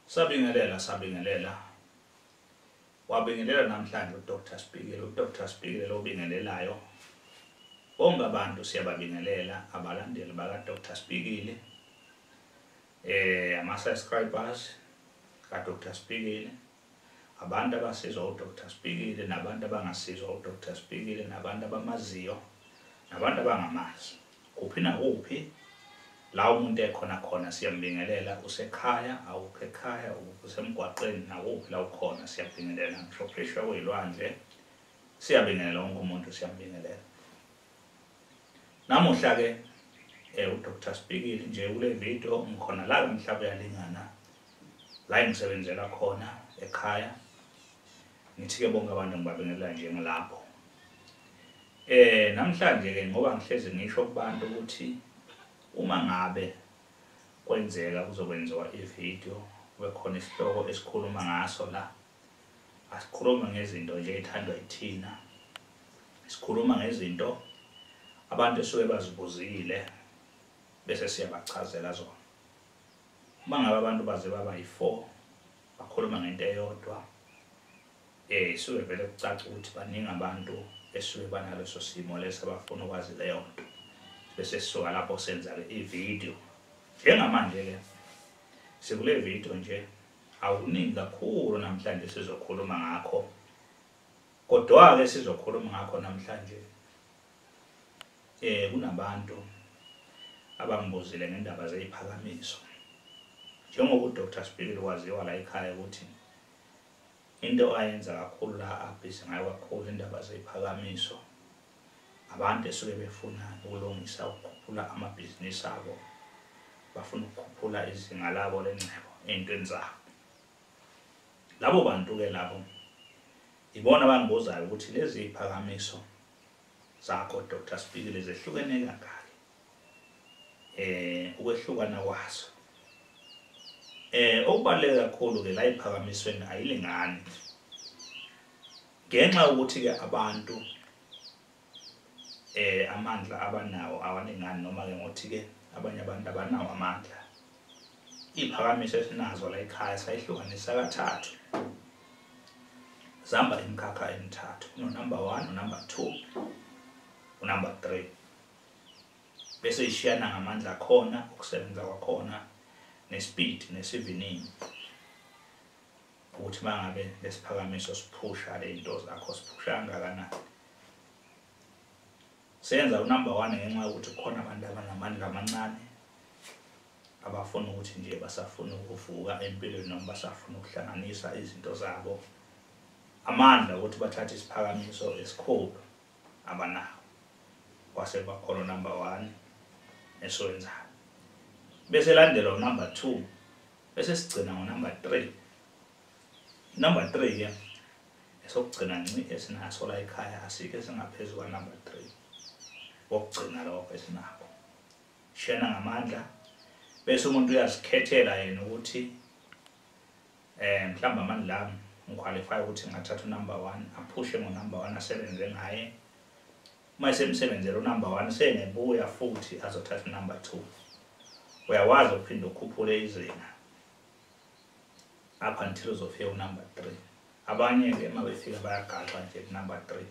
Sabingelela. Wabingelela namhlanje uDr. Spikile. uDr. Spikile lo bingelelayo. Bonke abantu siyababingelela abalandeli bakaDr. Spikile. Ama-subscribers kaDr. Spikile. Abantu abasizwa uDr. Spikile nabantu abangasizwa uDr. Spikile nabantu abamaziyo nabantu abangamazi. Kuphi na kuphi la umuntu ekhona siyambingelela usekhaya awukho ekhaya usemgwaqeni nakuphi la ukhona siyabingelela ngisho phesheya kwezilwandle siyabingelela wonke umuntu siyambingelela. Namuhla ke uDr. Spikile nje kule video ngikhona la emhlaba uyalingana la engisebenzela khona ekhaya. Ngithi ke bonke abantu ngibabingelela nje ngilapho. Namhlanje ke ngoba ngihlezi ngisho kubantu ukuthi uma ngabe kwenzeka kuzokwenziwa ivideo kube khona isihloko esikhuluma ngaso la, asikhuluma ngezinto nje ezithandwa yithina, sikhuluma ngezinto abantu esuke bazibuzile bese siyabachazela zona. Uma ngabe abantu baze baba yi4 bakhuluma ngento eyodwa, suke vele kucaca ukuthi baningi abantu esuke banaleso simo leso abafuna ukwazi leyo nto. Bese sisuka lapho senza ke ivideo. Njengamanje ke sikule video nje awuningi kakhulu namhlanje sizokhuluma ngakho. Kodwa ke sizokhuluma ngakho namhlanje kunabantu abangibuzile ngendaba zeziphakamiso. Njengoba uDr. Spikile waziwa la ekhaya ukuthi into ayenza kakhulu la abhizi ngayo kakhulu indaba zeziphakamiso. Abantu esuke befuna ukulungisa ukukhuphula amabhizinisi abo, bafuna ukukhuphula izinga labo lengcebo ezintweni zabo. Labo bantu ke labo ibona abangibuzayo ukuthi lezi ziphakamiso zakho Dr. Spikile zehlukene kangaka. Ukwehlukana kwazo okubaluleke kakhulu ke la iphakamisweni ayilingani. Ngenxa ukuthi ke abantu amandla abanawo awaningani noma ke ngothi ke abanye abantu abanawo amandla. Iziphakamiso esinazo la ekhaya sayihlukanisa kathathu. Zihamba imikhakha emithathu. Number 1, number 2, number 3. Bese ishiyana ngamandla khona, ukusebenza kwakhona, nespeed nesivinini. Ukuthi mangabe lesiphakamiso siphusha lento zakho siphusha kangakanani. Senza unumber 1 ngenxa ukuthi khona abantu abanamandla amancane abafuna ukuthi nje basafuna ukuvuka empilweni noma basafuna ukuhlanganisa izinto zabo. Amandla ukuthi bathathe isiphakamiso esikhulu abanawo. Kwase bakhona number 1 esowenzayo. Bese landela unumber 2 bese sigcina ngonumber 3. Number 3 ke esokugcina nci esinaso la ekhaya asike singaphezulu kwa number 3. Wokugcina lokho esinakho shena ngamandla bese umuntu uyazikhethela yena ukuthi mhlamba amandla ami ngiqualify ukuthi ngathatha unumber 1 aphushe ngonumber 1 asebenze ngaye. Uma esemsebenzela unumber 1 sengebuya futhi azothatha unumber 2. Uyawazi ukuphinda ukhuphule izinga up until uzofika unumber 3. Abanye ke mabefika bayagaxa nje number 3.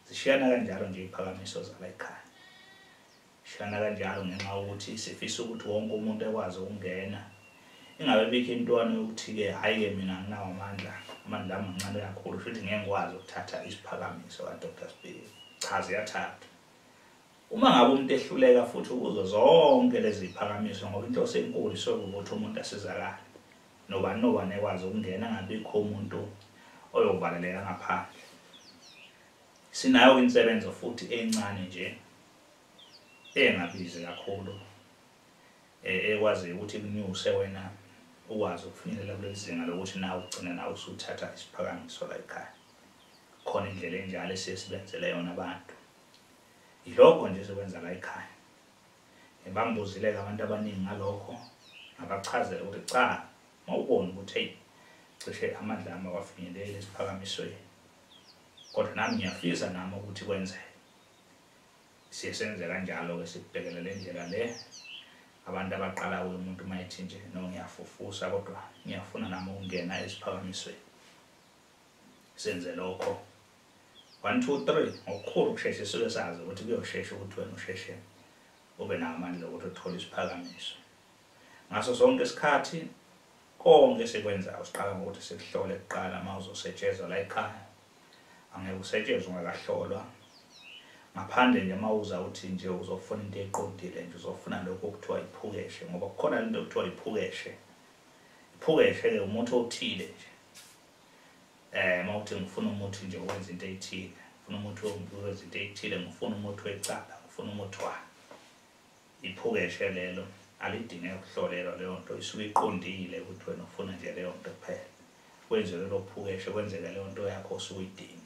Zishiyana kanjalo nje iziphakamiso zala ekhaya. Shiyana kanjalo ngenxa ukuthi sifisa ukuthi wonke umuntu ekwazi ukungena. Ingabe bikho intwana ukuthi ke hayi ke mina nginawo amandla ami mancane kakhulu futhi ngeke ngikwazi ukuthatha isiphakamiso kaDr. Spikile. Cha, ziyathatha. Uma ngabe umuntu ehluleka futhi ukuzo zonke lezi ziphakamiso ngoba into senkulu sokuthi umuntu asizakala. Nobani ekwazi ukungena ngabikho umuntu oyovaleleka ngaphandle. Sinayo insebenzo futhi encane nje engabizi kakhulu ekwazi ukuthi kunyuse wena ukwazi ukufinyelela kulezi zinga lokuthi nawe ugcine nawe usuthatha isiphakamiso la ekhaya. Khona indlela enjalo esiyesibenzele yona abantu. Ilokho nje sekwenza la ekhaya. Bangibuzile abantu abaningi ngalokho ngabachazela ukuthi cha mawubona ukuthi hey cishe amandla ami awafinyelele isiphakamisweni. Kodwa nami ngiyafisa nami ukuthi kwenzeke. Siyenze kanjalo ke sibhekele le ndlela le abantu abaqala umuntu mayithi nje no ngiyafufusa kodwa ngiyafuna nami ukungena esiphakamisweni senze lokho 1 2 3 ngokukhulu ukusheshsha sike sazi ukuthi kuyosheshsha ukuthi wena usheshshe ube namandla ukuthi uthole isiphakamiso ngaso sonke isikhathi konke sekwenzayo siqala ngokuthi sikuhlole kuqala mawuzosetshezwa la ekhaya angeke usetshezwe ungakahlolwa ngaphandle nje mawuza uthi nje uzofuna into eqondile nje uzofuna lokho okuthiwa iphukeshe ngoba kukhona into okuthiwa iphukeshe ke umuntu othile nje mawuthi ngifuna umuntu nje owenza into ethile ngifuna umuntu owenza into ethile ngifuna umuntu wecala ngifuna umuntu wa iphukeshe lelo alidinge ukuhlolelwa leyo nto isuke iqondile ukuthi wena ufuna nje leyo nto kuphela wenze lo phukeshe kwenzeke leyo nto yakho osuyidinga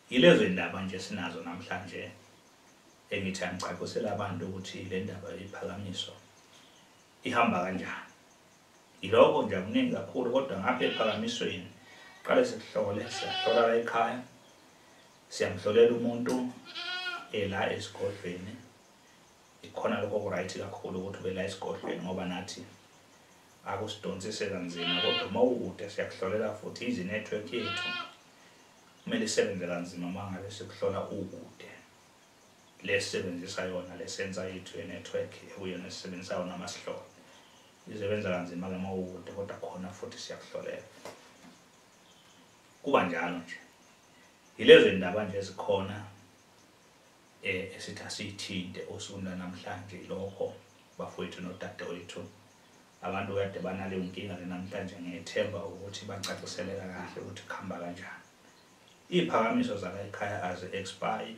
ilezo indaba nje sinazo namhlanje engithi angicacisela abantu ukuthi le ndaba iphakamiso ihamba kanjani iloko nje akuningi kakhulu kodwa ngapha ephakamisweni qale sikuhlole siyahlola la ekhaya siyamhlolela umuntu la esigodlweni ikhona lokho ku-right kakhulu ukuthi ube la esigodlweni ngoba nathi akusidonsise kanzima kodwa mawukude siyakuhlolela futhi izi network yethu kumele isebenze kanzima mangabe sikuhlola ukude lesebenzisa yona lesensa yethu ye-network ekuyona esebenzisa yona masihlole isebenza kanzima ke mawukude kodwa khona futhi siyakuhlolela kuba njalo nje ilezo indaba nje ezikhona esithi asithinte osunda namhlanje lokho bafowethu nodadewethu abantu kade banale inkinga namhlanje ngiyethemba ukuthi bacaciseleka kahle ukuthi kuhamba kanjani iphakamiso zala ekhaya aze expire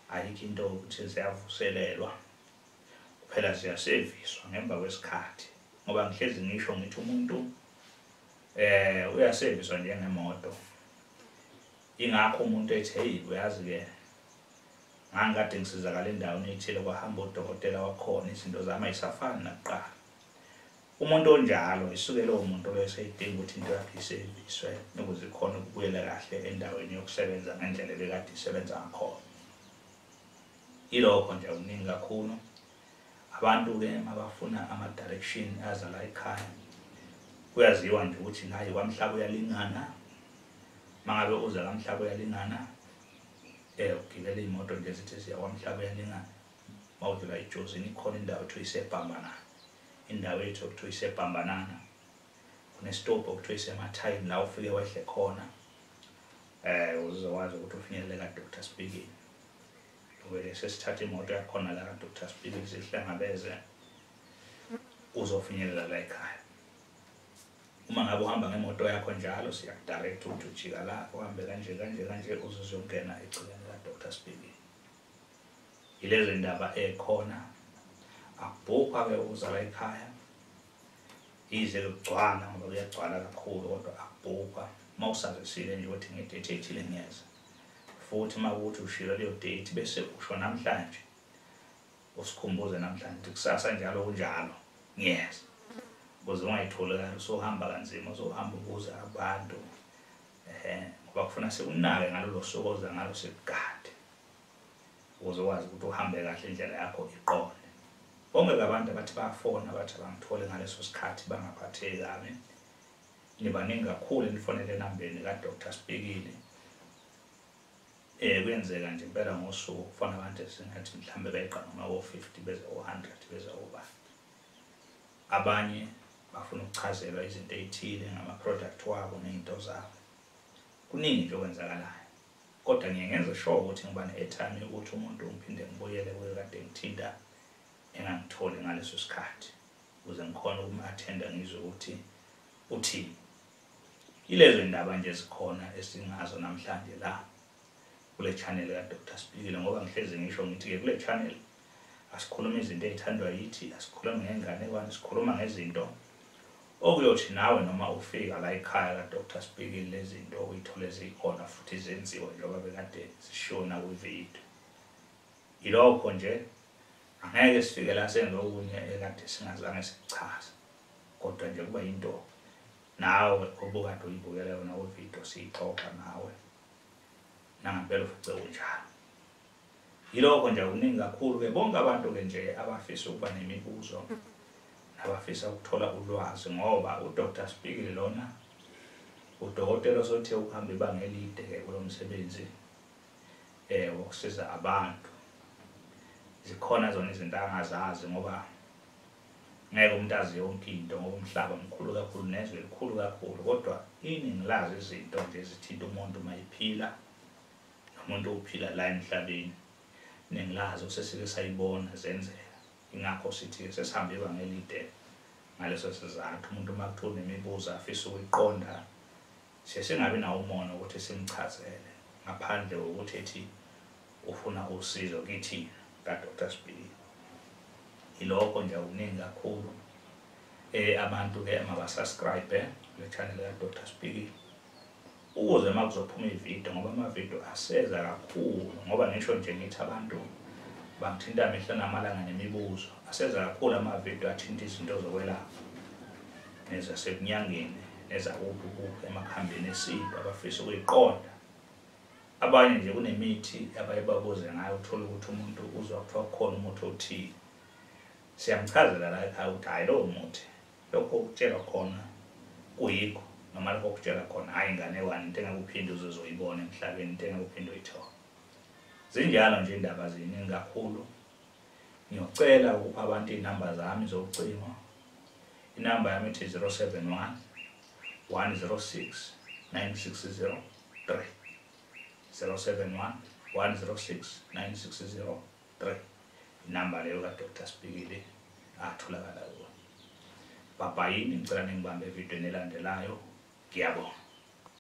ayikho into ukuthi ziyavuselelwa kuphela ziyaserviswa ngemva kwesikhathi ngoba ngihlezi ngisho ngithi umuntu uyaserviswa njengemoto ingakho umuntu ethi hey uyazi ke ngangikade ngisizakala endaweni ethile kwahamba udokotela wakhona izinto zami ayisafani nakuqala umuntu onjalo isuke lo muntu lo eseyidinga ukuthi into yakhe iserviswe ukuze khona ukubuyela kahle endaweni yokusebenza ngendlela bekade isebenza ngakhona ilokho nje ukuningi kakhulu abantu ke mabafuna ama direction aza la ekhaya kuyaziwa nje ukuthi nayi kwamhlaba uyalingana mangabe uza kamhlaba uyalingana ugibela imoto nje sithi siya kwamhlaba uyalingana mawudlula ijozini ikhona indawo ethu isebhambanana indawo ethu okuthiwa isebhambanana kunestop okuthiwa isemathayini la ufike wehle khona uzokwazi ukuthi ufinyelele ka Dr. Speaking ubele sesithatha imoto yakhona la ka Dr. Speaking sihlangabeze uzofinyelela la ekhaya uma ngabe uhamba ngemoto yakho njalo siyakudirect ukuthi ujika la uhambe kanje uzozongena eceleni la Dr. Speaking ilezo indaba ekhona akubhukwa ke uza la ekhaya ize kugcwala ngoba kuyagcwala kakhulu kodwa akubhukwa mawusazisile nje ukuthi ngedate ethile ngiyeza futhi makuthi ushilo leyo date bese usho namhlanje usikhumbuze namhlanje kusasa njalo kunjalo ngiyeza ukuze ungayitholi kanti usohamba kanzima uzohamba ukuza abantu ngoba kufuna sekunake ngalolu suku oza ngalo sekugade ukuze ukwazi ukuthi uhambe kahle indlela yakho iqonde bonke abantu abathi bayafona bathi bangithole ngaleso sikhathi bangaphatheki kabi nibaningi kakhulu enifonele enambeni ka Dr. Speaking kuyenzeka nje impela ngosuku kufana abantu esingathi mhlambe bayiqala noma wo50 beze u100 beze uba abanye bafuna ukuchazelwa izinto ezithile ngama product wabo nezinto zabo kuningi nje okwenzakalayo kodwa ngiyenza sure ukuthi ngiba ne-airtime ukuthi umuntu ngiphinde ngibuyele kuye kade ngithinta engangitholi ngaleso sikhathi ukuze ngikhona ukuma-attenda ngizwe ukuthi uthini ilezo indaba nje zikhona esingazo namhlanje la kule channel ka Dr. Speaking ngoba ngihlezi ngisho ngithi ke kule channel asikhuluma izinto ezithandwa yithi asikhuluma ngengane kwani sikhuluma ngezinto okuyothi nawe noma ufika la ekhaya ka Dr. Speaking lezi zinto uyithole zikhona futhi zenziwa njengoba bekade sishona ku video ilokho nje angeke sifike la senze okunye ekade singazange sichaza kodwa nje kuba into nawe obukade uyibukela yona video siyixoxa nawe nangempela ufice unjalo Yilokho nje ukuningi kakhulu ke bonke abantu ke nje abafisa ukuba nemibuzo abafisa ukuthola ulwazi ngoba uDr Spikili lona udokotela osothe ukuhamba ibanga elide ke kulomsebenzi wokusiza abantu. Zikhona zona izinto angazazi ngoba ngeke umuntu azi yonke into ngoba umhlaba mkhulu kakhulu nezwe likhulu kakhulu, kodwa iningi lazi izinto nje ezithinta umuntu mayiphila nomuntu uphila la emhlabeni. Iningi lazo sesike sayibona zenzeka, ingakho sithi sesihambe ibanga elide ngaleso sizathu. Umuntu makuthola nemibuzo afisa ukuyiqonda singabi nawo umono ukuthi simchazele ngaphandle kokuthi ethi ufuna usizo kithi kaDr Spikili. Ilokho nje ukuningi kakhulu. Abantu ke mabasubscribe le channel kaDr Spikili ukuze makuzophuma ividiyo, ngoba amavidiyo aseza kakhulu, ngoba ngisho nje ngithi abantu bangithinta mihla namalanga nemibuzo. Aseza kakhulu amavidiyo athinta izinto zokwelapha nezasebunyangeni nezakuphi emakhambeni esintu abafisa ukuyiqonda. Abanye nje kunemithi abaye babuze ngayo, uthola ukuthi umuntu uzwa kuthiwa kukhona umuthi othile. Siyamchazela la ekhaya ukuthi hayi lowo muthi lokho okutshela khona kuyikho, noma lokho okutshela khona hayi inganekwane, into engeke uphinde uzoyibona emhlabeni, into engeke uphinde uyithole. Zinjalo nje indaba ziningi kakhulu. Ngiyocela ukupha abantu inamba zami zokucingo. Inamba yami ithi 071 106 9603 071 106 9603. Inamba leyo kaDr Spikili atholakala kuyo. Bye bye, ngicela ningibambe evidweni elandelayo. Ngiyabonga.